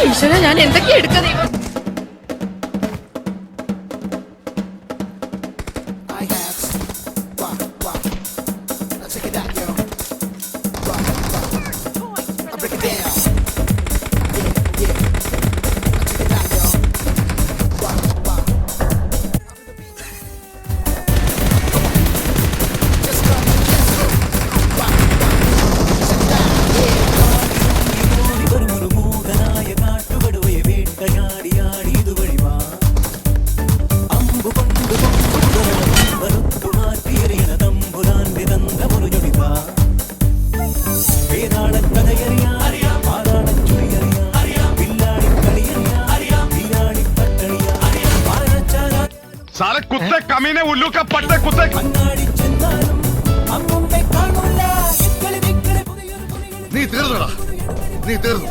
ഈശ്വര, ഞാൻ എന്തൊക്കെയാ എടുക്കുന്നത്? साले कुत्ते कमीने उल्लू का पट्टे कुत्ते। നീ തീർന്നടാ, നീ തീർന്നു.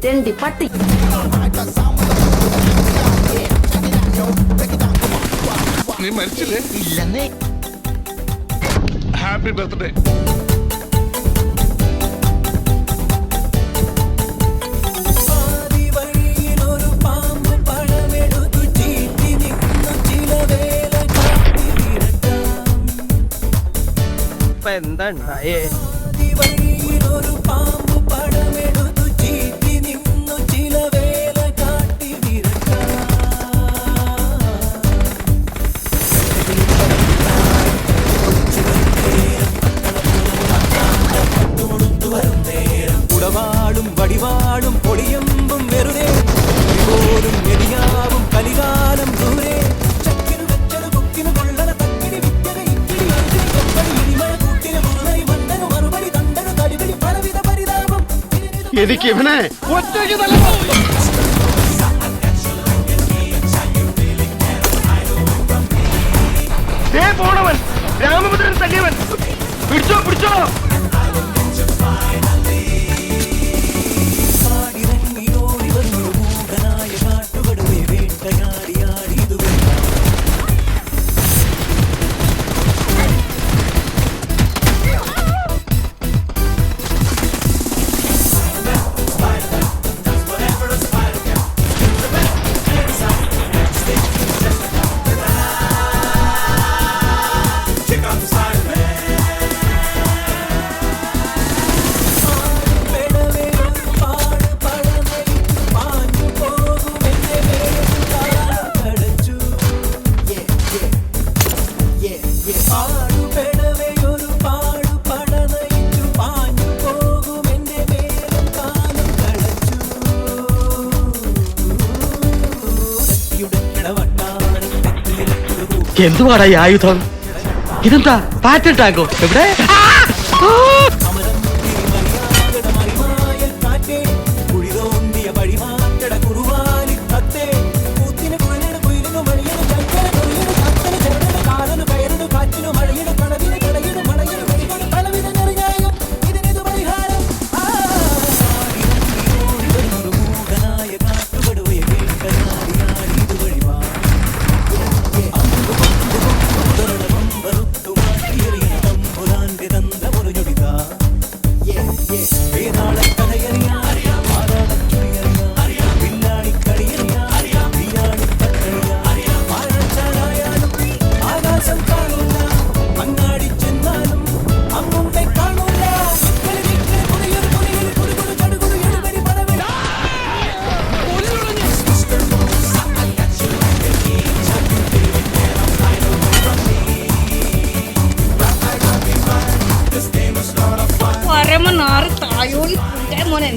തെണ്ടി പട്ടി. നീ മരിച്ചില്ലേ? ഇല്ലെന്നേ. Happy birthday. എന്താ ഉണ്ടായേ? ഉടവാളും വടിവാളും പൊടിയമ്പും വെറുതെ പോലും എരിയാവും കലികാലം ദൂരെ ചക്കിനു വെച്ചത് കൊക്കിനു കൊള്ളണ തക്കിടി വിറ്റക ഇക്കിടി ഇരിമഴ കൂട്ടിന് മുന്നറി മണ്ടനു മറുപടി തണ്ടനു തടിപിടി പലവിധ പരിതാപം. എനിക്ക് ഇവനെ ഒറ്റയ്ക്ക് പോണവൻ രാമഭദ്രൻ തല്ലിയവൻ. പിടിച്ചോ പിടിച്ചോ. എന്തുവാടാ ഈ ആയുധം? ഇതെന്താ പാറ്റൻ ടാങ്കോ? എവിടെ? പരമനാറ് തായോളി മോനെ.